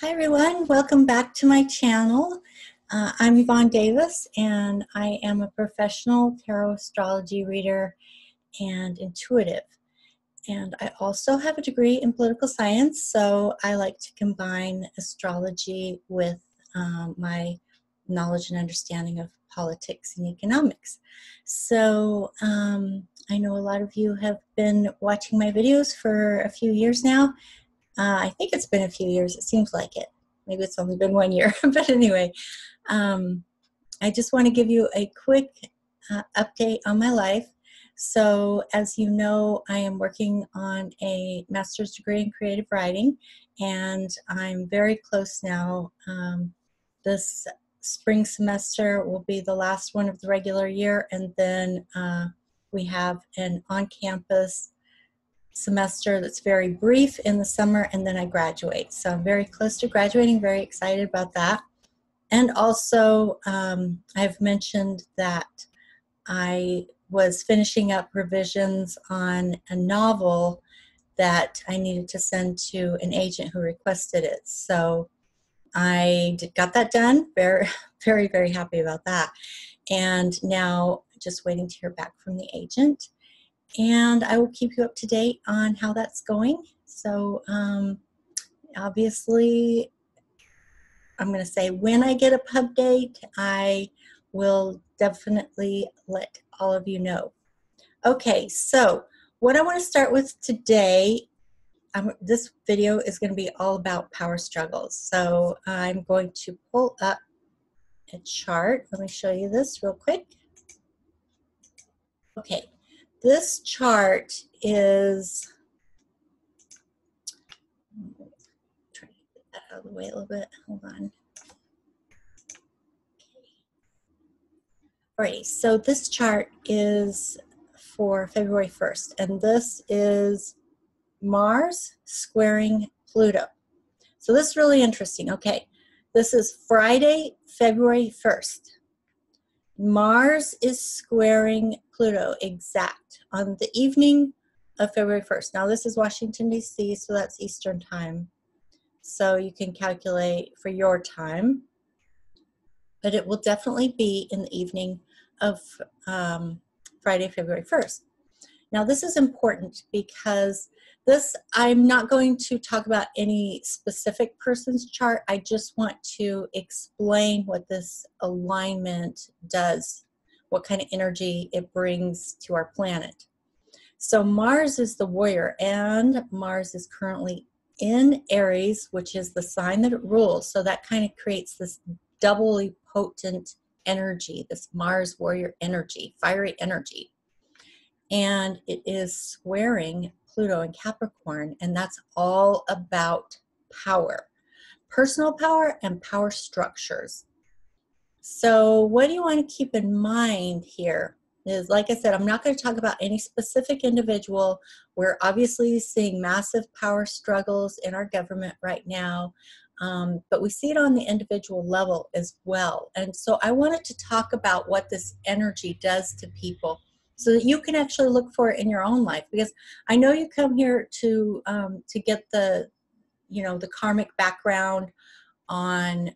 Hi everyone, welcome back to my channel. I'm Yvonne Davis and I am a professional tarot astrology reader and intuitive. And I also have a degree in political science, so I like to combine astrology with my knowledge and understanding of politics and economics. So I know a lot of you have been watching my videos for a few years now. I think it's been a few years. It seems like it. Maybe it's only been 1 year. But anyway, I just want to give you a quick update on my life. So as you know, I am working on a master's degree in creative writing, and I'm very close now. This spring semester will be the last one of the regular year, and then we have an on-campus semester that's very brief in the summer, and then I graduate. So I'm very close to graduating, very excited about that. And also, I've mentioned that I was finishing up revisions on a novel that I needed to send to an agent who requested it. So I got that done. Very, very, very happy about that. And now just waiting to hear back from the agent. And I will keep you up to date on how that's going. So obviously, I'm going to say when I get a pub date, I will definitely let all of you know. Okay, so what I want to start with today, this video is going to be all about power struggles. So I'm going to pull up a chart. Let me show you this real quick. Okay, this chart is, try to get that out of the way a little bit. Hold on. Alrighty, so this chart is for February 1st, and this is Mars squaring Pluto. So this is really interesting. Okay, this is Friday, February 1st. Mars is squaring Pluto exact on the evening of February 1st. Now this is Washington, D.C., so that's Eastern time. So you can calculate for your time, but it will definitely be in the evening of Friday, February 1st. Now this is important because I'm not going to talk about any specific person's chart. I just want to explain what this alignment does, what kind of energy it brings to our planet. So Mars is the warrior, and Mars is currently in Aries, which is the sign that it rules. So that kind of creates this doubly potent energy, this Mars warrior energy, fiery energy. And it is squaring Pluto in Capricorn, and that's all about power, personal power and power structures. So what do you want to keep in mind here is, like I said, I'm not going to talk about any specific individual. We're obviously seeing massive power struggles in our government right now, but we see it on the individual level as well. And so I wanted to talk about what this energy does to people so that you can actually look for it in your own life, because I know you come here to get the, the karmic background on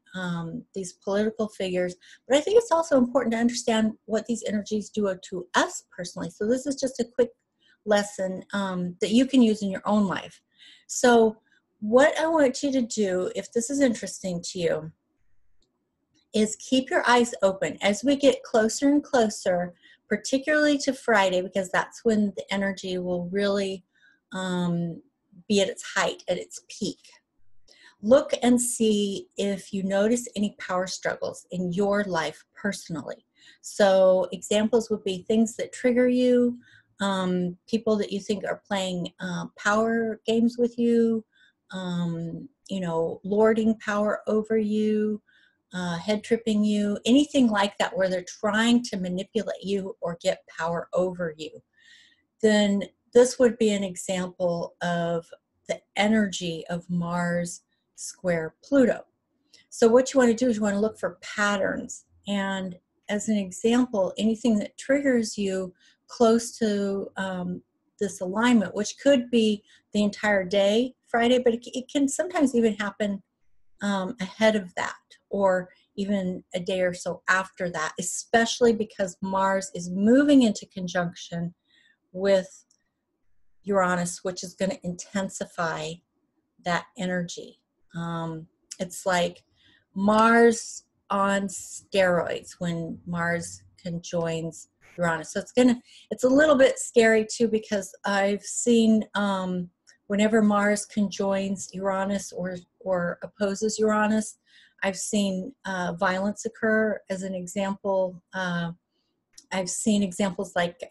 these political figures, but I think it's also important to understand what these energies do to us personally. So this is just a quick lesson that you can use in your own life. So what I want you to do, if this is interesting to you, is keep your eyes open as we get closer and closer, particularly to Friday, because that's when the energy will really be at its height, at its peak. Look and see if you notice any power struggles in your life personally. So examples would be things that trigger you, people that you think are playing power games with you, lording power over you, head tripping you, anything like that where they're trying to manipulate you or get power over you. Then this would be an example of the energy of Mars square Pluto. So what you want to do is you want to look for patterns. And as an example, anything that triggers you close to this alignment, which could be the entire day, Friday, but it can sometimes even happen ahead of that, or even a day or so after that, especially because Mars is moving into conjunction with Uranus, which is going to intensify that energy. It's like Mars on steroids when Mars conjoins Uranus. So it's a little bit scary too, because I've seen whenever Mars conjoins Uranus or opposes Uranus, I've seen violence occur. As an example, I've seen examples like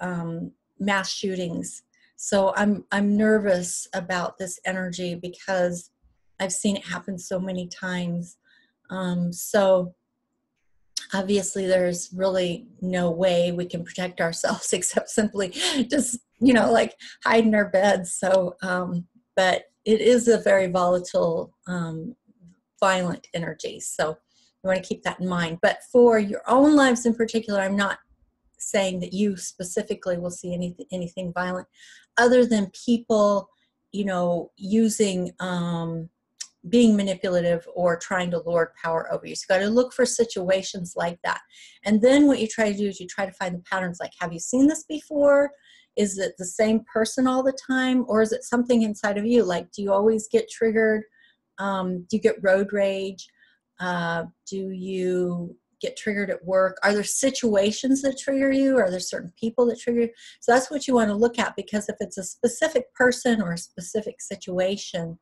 mass shootings. So I'm nervous about this energy because I've seen it happen so many times. So obviously there's really no way we can protect ourselves except simply just, like hide in our beds. So, but it is a very volatile, violent energy. So you want to keep that in mind. But for your own lives in particular, I'm not saying that you specifically will see anything violent, other than people, using being manipulative or trying to lord power over you. So you got to look for situations like that. And then what you try to do is you try to find the patterns, like, have you seen this before? Is it the same person all the time? Or is it something inside of you? Like, do you always get triggered? Do you get road rage? Do you get triggered at work? Are there situations that trigger you? Are there certain people that trigger you? So that's what you want to look at, because if it's a specific person or a specific situation,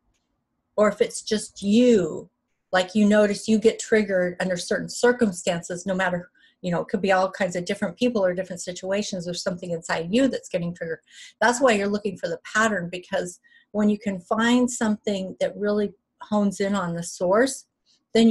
or if it's just you, like you notice you get triggered under certain circumstances, no matter, it could be all kinds of different people or different situations, or something inside you that's getting triggered. That's why you're looking for the pattern, because when you can find something that really hones in on the source, then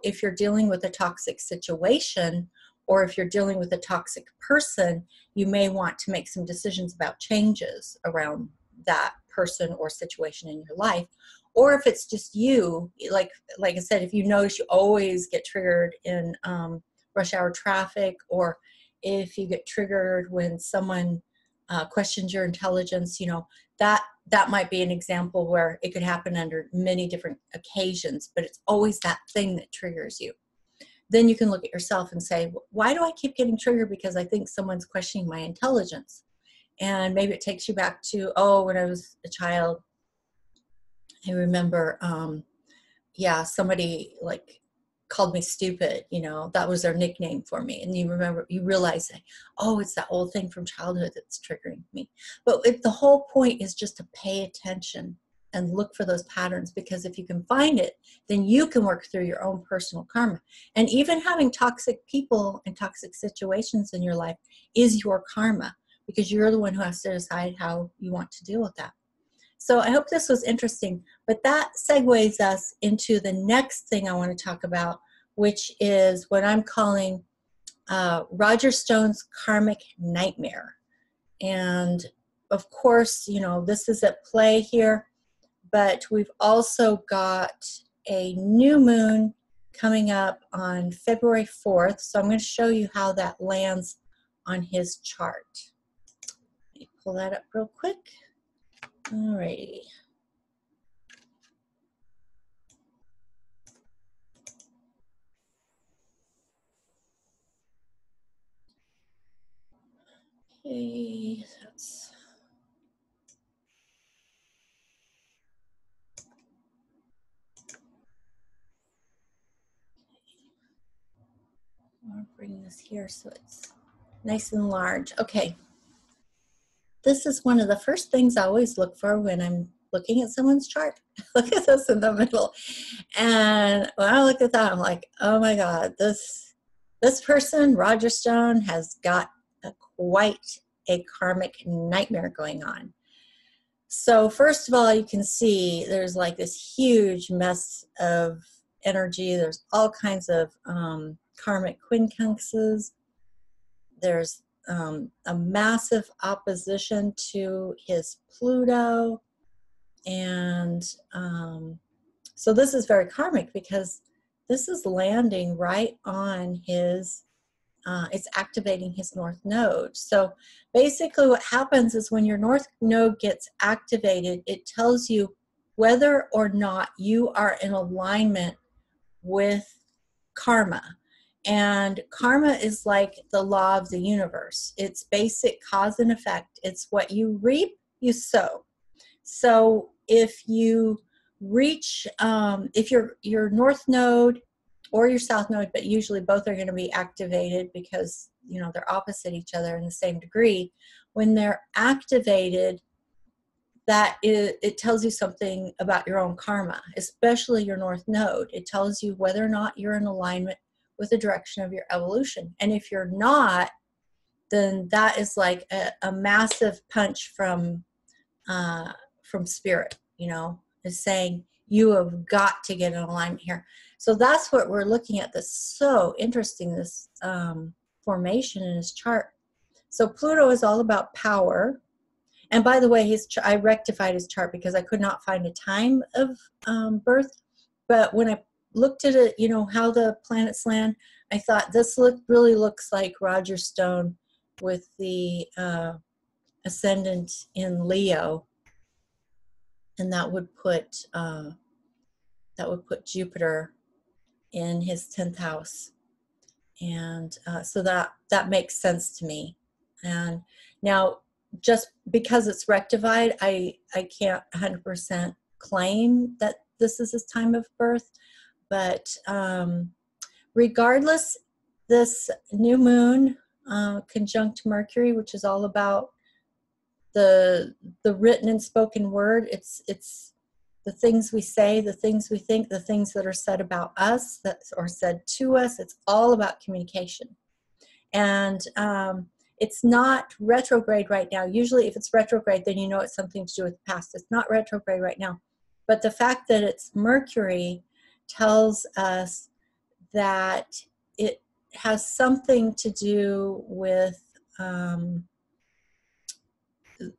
if you're dealing with a toxic situation or if you're dealing with a toxic person, you may want to make some decisions about changes around that person or situation in your life. Or if it's just you, like I said, if you notice you always get triggered in rush hour traffic, or if you get triggered when someone questions your intelligence, that might be an example where it could happen under many different occasions, but it's always that thing that triggers you. Then you can look at yourself and say, why do I keep getting triggered? Because I think someone's questioning my intelligence. And maybe it takes you back to, when I was a child, I remember, somebody called me stupid, that was their nickname for me. And you realize that, it's that old thing from childhood that's triggering me. But the whole point is just to pay attention and look for those patterns, because if you can find it, then you can work through your own personal karma. And even having toxic people and toxic situations in your life is your karma, because you're the one who has to decide how you want to deal with that. So I hope this was interesting, but that segues us into the next thing I want to talk about, which is what I'm calling Roger Stone's karmic nightmare. And of course, this is at play here, but we've also got a new moon coming up on February 4th. So I'm going to show you how that lands on his chart. Let me pull that up real quick. Alrighty. Okay, that's I'll bring this here so it's nice and large. Okay. This is one of the first things I always look for when I'm looking at someone's chart. Look at this in the middle. And when I look at that, I'm like, oh my God, this person, Roger Stone, has got quite a karmic nightmare going on. So first of all, you can see there's like this huge mess of energy. There's all kinds of karmic quincunxes. There's a massive opposition to his Pluto. And so this is very karmic, because this is landing right on his, it's activating his north node. So basically what happens is when your north node gets activated, it tells you whether or not you are in alignment with karma. And karma is like the law of the universe. It's basic cause and effect. It's what you reap, you sow. So if you reach, if your north node or your south node, but usually both are going to be activated because, you know, they're opposite each other in the same degree. When they're activated, it tells you something about your own karma, especially your north node. It tells you whether or not you're in alignment with the direction of your evolution. And if you're not, then that is like a massive punch from spirit, you know, is saying you have got to get in alignment here. So that's what we're looking at. This so interesting, this formation in his chart. So Pluto is all about power. And by the way, I rectified his chart because I could not find a time of birth. But when I looked at it, you know, how the planets land, I thought this really looks like Roger Stone with the ascendant in Leo, and that would put Jupiter in his 10th house, and so that makes sense to me. And now, just because it's rectified, I can't 100% claim that this is his time of birth, but regardless, this new moon conjunct Mercury, which is all about the written and spoken word, it's the things we say, the things we think, the things that are said about us, that are said to us. It's all about communication. And it's not retrograde right now. Usually if it's retrograde, then you know it's something to do with the past. It's not retrograde right now. But the fact that it's Mercury tells us that it has something to do with,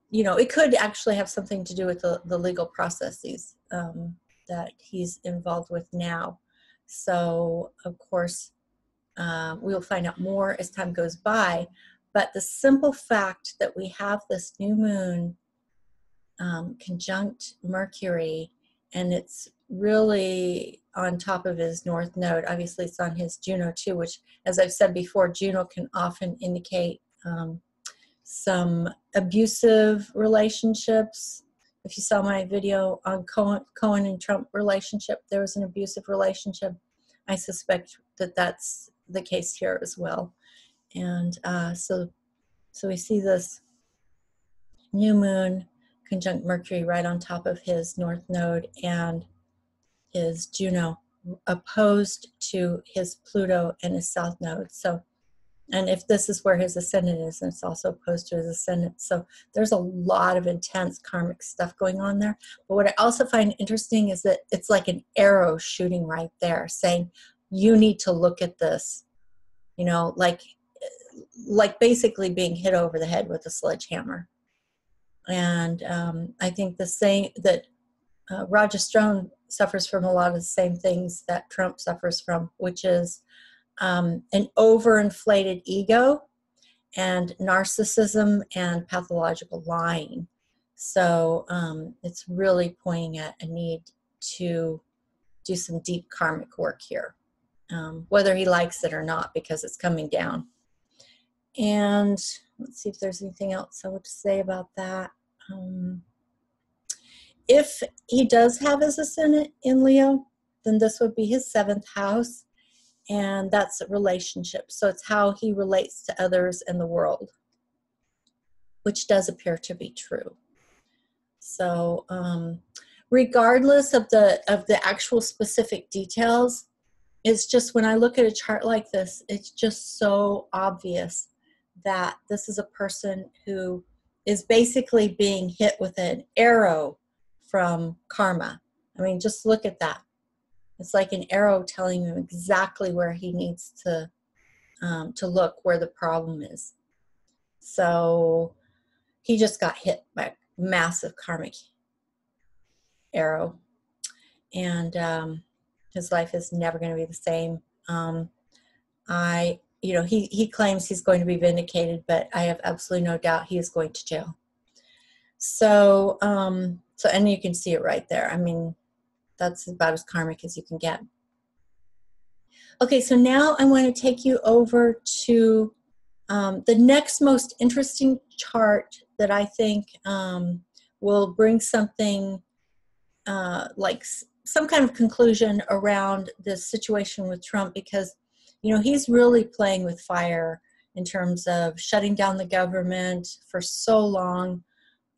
you know, it could actually have something to do with the legal processes that he's involved with now. So, of course, we'll find out more as time goes by. But the simple fact that we have this new moon conjunct Mercury, and it's really on top of his north node. Obviously, it's on his Juno too, which, as I've said before, Juno can often indicate some abusive relationships. If you saw my video on Cohen and Trump relationship, there was an abusive relationship. I suspect that that's the case here as well. And so we see this new moon conjunct Mercury right on top of his north node and his Juno, opposed to his Pluto and his south node. So, and if this is where his ascendant is, and it's also opposed to his ascendant. So there's a lot of intense karmic stuff going on there. But what I also find interesting is that it's like an arrow shooting right there saying, you need to look at this, you know, like basically being hit over the head with a sledgehammer. And I think the same, that Roger Stone suffers from a lot of the same things that Trump suffers from, which is an overinflated ego and narcissism and pathological lying. So it's really pointing at a need to do some deep karmic work here, whether he likes it or not, because it's coming down. And let's see if there's anything else I would say about that. If he does have his ascendant in Leo, then this would be his 7th house, and that's relationships. So it's how he relates to others in the world, which does appear to be true. So regardless of the actual specific details, it's just when I look at a chart like this, it's just so obvious that this is a person who is basically being hit with an arrow from karma. I mean, just look at that. It's like an arrow telling him exactly where he needs to look, where the problem is. So he just got hit by a massive karmic arrow, and his life is never going to be the same. He claims he's going to be vindicated, but I have absolutely no doubt he is going to jail. So, and you can see it right there. I mean, that's about as karmic as you can get. Okay, so now I want to take you over to the next most interesting chart that I think will bring something like some kind of conclusion around this situation with Trump, because, you know, he's really playing with fire in terms of shutting down the government for so long,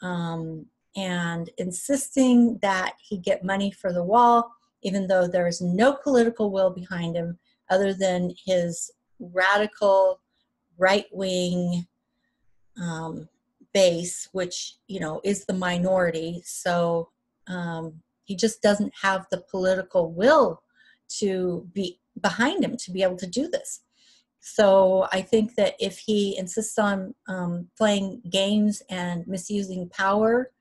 and insisting that he get money for the wall, even though there is no political will behind him other than his radical right-wing base, which, you know, is the minority. So he just doesn't have the political will to be behind him to be able to do this. So I think that if he insists on playing games and misusing power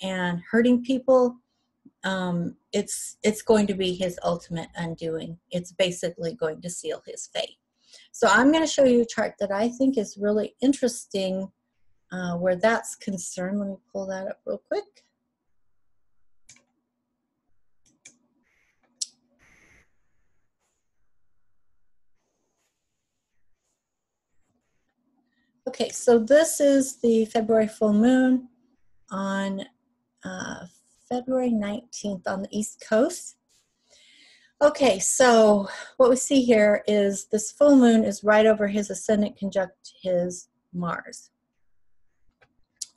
and hurting people, it's going to be his ultimate undoing. It's basically going to seal his fate. So I'm going to show you a chart that I think is really interesting where that's concerned. Let me pull that up real quick. Okay, so this is the February full moon on February 19th on the East Coast. Okay, so what we see here is this full moon is right over his ascendant conjunct his Mars.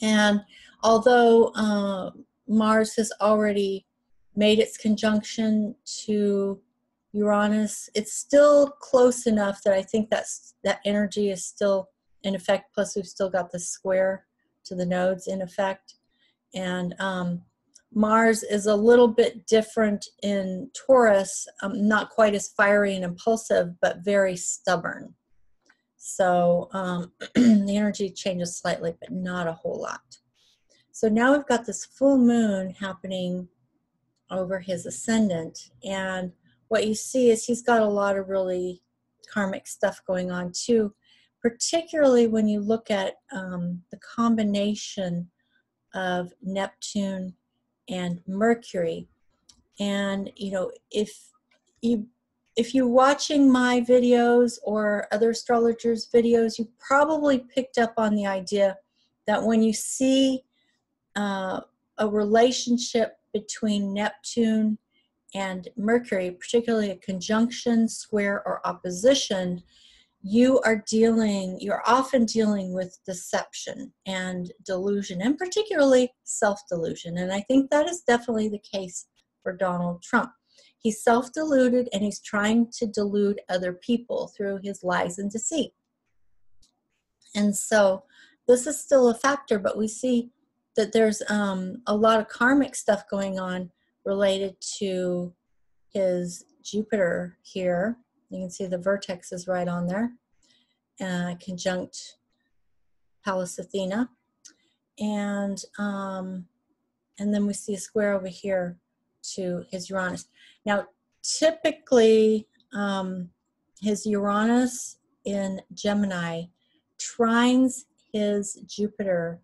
And although Mars has already made its conjunction to Uranus, it's still close enough that I think that energy is still in effect. Plus, we've still got the square to the nodes in effect. And Mars is a little bit different in Taurus, not quite as fiery and impulsive, but very stubborn. So the energy changes slightly, but not a whole lot. So now we've got this full moon happening over his ascendant, and what you see is he's got a lot of really karmic stuff going on too, particularly when you look at the combination of Neptune and Mercury. And you know, if you're watching my videos or other astrologers' videos, you probably picked up on the idea that when you see a relationship between Neptune and Mercury, particularly a conjunction, square, or opposition, you're often dealing with deception and delusion, and particularly self-delusion. And I think that is definitely the case for Donald Trump. He's self-deluded, and he's trying to delude other people through his lies and deceit. And so this is still a factor, but we see that there's a lot of karmic stuff going on related to his Jupiter here. You can see the vertex is right on there, conjunct Pallas Athena, and then we see a square over here to his Uranus. Now, typically, his Uranus in Gemini trines his Jupiter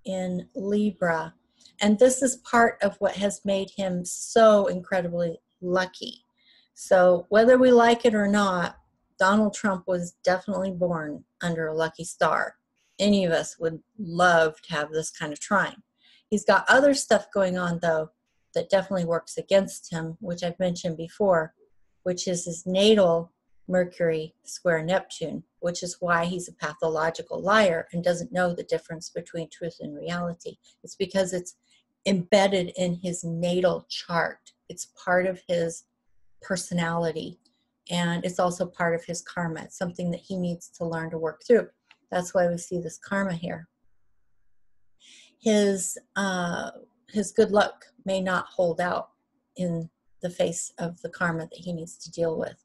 in Libra, and this is part of what has made him so incredibly lucky. So whether we like it or not, Donald Trump was definitely born under a lucky star. Any of us would love to have this kind of trine. He's got other stuff going on, though, that definitely works against him, which I've mentioned before, which is his natal Mercury square Neptune, which is why he's a pathological liar and doesn't know the difference between truth and reality. It's because it's embedded in his natal chart. It's part of his personality, and it's also part of his karma. It's something that he needs to learn to work through. That's why we see this karma here. His good luck may not hold out in the face of the karma that he needs to deal with.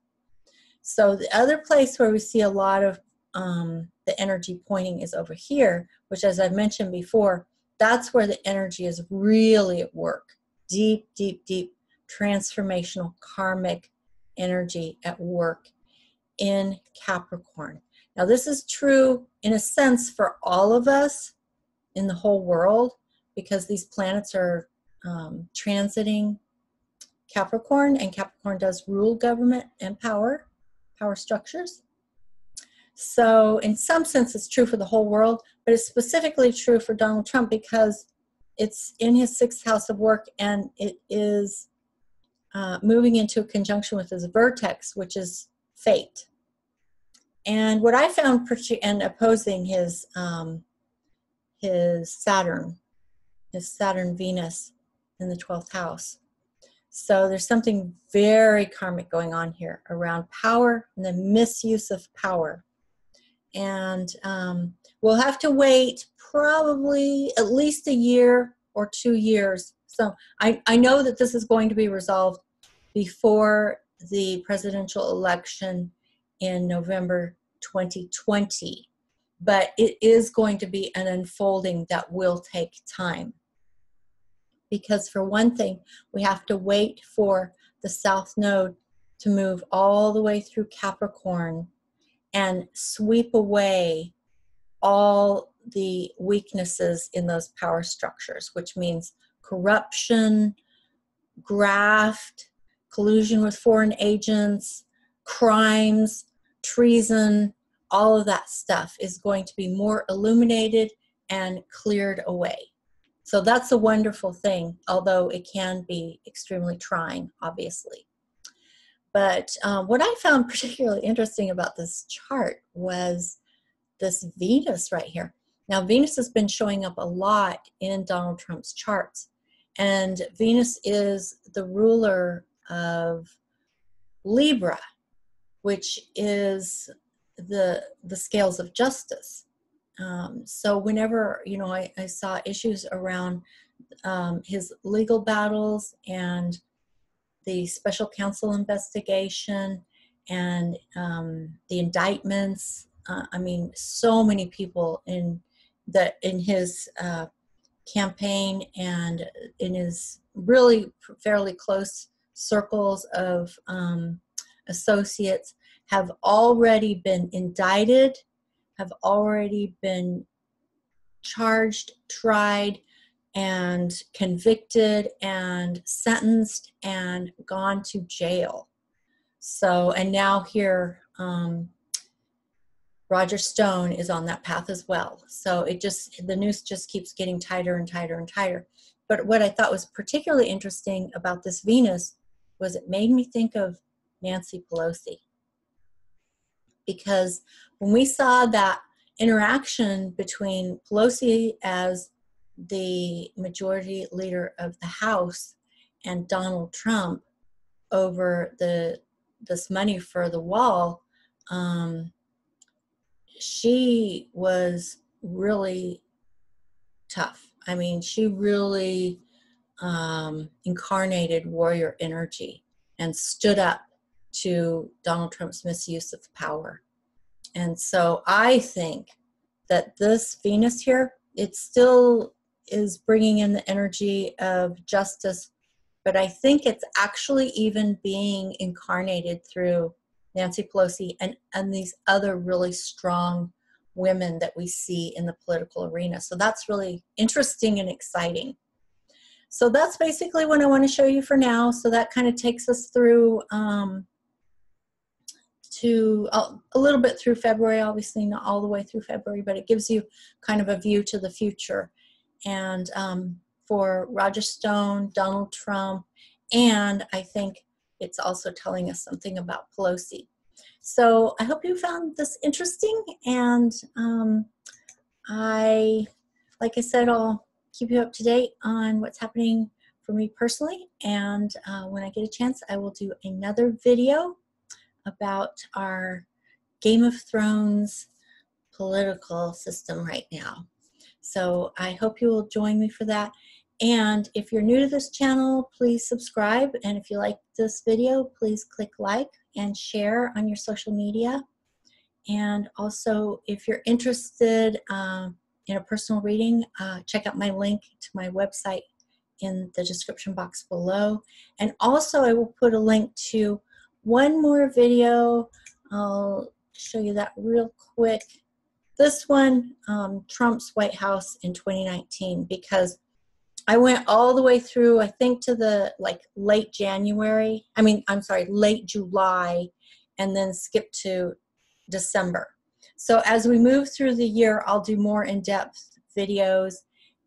So the other place where we see a lot of the energy pointing is over here, which, as I mentioned before, that's where the energy is really at work. Deep, deep, deep transformational karmic energy at work in Capricorn. Now, this is true in a sense for all of us in the whole world, because these planets are transiting Capricorn, and Capricorn does rule government and power structures. So in some sense, it's true for the whole world, but it's specifically true for Donald Trump because it's in his 6th house of work, and it is moving into a conjunction with his vertex, which is fate. And what I found, and opposing his Saturn Venus in the 12th house. So there's something very karmic going on here around power and the misuse of power. And we'll have to wait probably at least a year or 2 years. So I know that this is going to be resolved before the presidential election in November 2020. But it is going to be an unfolding that will take time. Because for one thing, we have to wait for the South Node to move all the way through Capricorn and sweep away all the weaknesses in those power structures, which means corruption, graft, collusion with foreign agents, crimes, treason, all of that stuff is going to be more illuminated and cleared away. So that's a wonderful thing, although it can be extremely trying, obviously. But what I found particularly interesting about this chart was this Venus right here. Now, Venus has been showing up a lot in Donald Trump's charts. And Venus is the ruler of Libra, which is the scales of justice. So whenever, I saw issues around his legal battles and the special counsel investigation and the indictments, so many people in his campaign and in his really fairly close circles of associates have already been indicted, have already been charged, tried, and convicted and sentenced and gone to jail. So, and now here, Roger Stone is on that path as well. So the noose just keeps getting tighter and tighter and tighter. But what I thought was particularly interesting about this Venus was it made me think of Nancy Pelosi. Because when we saw that interaction between Pelosi as the majority leader of the House and Donald Trump over this money for the wall, she was really tough. I mean, she really incarnated warrior energy and stood up to Donald Trump's misuse of power. And so I think that this Venus here, it still is bringing in the energy of justice, but I think it's actually even being incarnated through Nancy Pelosi and these other really strong women that we see in the political arena. So that's really interesting and exciting. So that's basically what I want to show you for now. So that kind of takes us through to a little bit through February, obviously not all the way through February, but it gives you kind of a view to the future. And for Roger Stone, Donald Trump, and I think it's also telling us something about Pelosi. So I hope you found this interesting, and like I said, I'll keep you up to date on what's happening for me personally, and when I get a chance, I will do another video about our Game of Thrones political system right now. So I hope you will join me for that. And if you're new to this channel, please subscribe. And if you like this video, please click like and share on your social media. And also, if you're interested in a personal reading, check out my link to my website in the description box below. And also, I will put a link to one more video. I'll show you that real quick. This one, Trump's White House in 2019, because I went all the way through, I think, to the like late January. I'm sorry, late July, and then skip to December. So as we move through the year, I'll do more in-depth videos,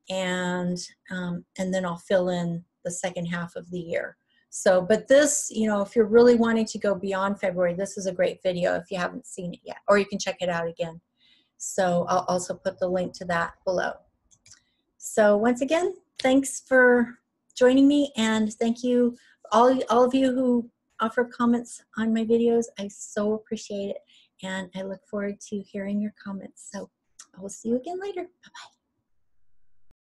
and then I'll fill in the second half of the year. So, but this, you know, if you're really wanting to go beyond February, this is a great video if you haven't seen it yet, or you can check it out again. So I'll also put the link to that below. So once again, thanks for joining me, and thank you all of you who offer comments on my videos. I so appreciate it, and I look forward to hearing your comments. So I will see you again later. Bye-bye.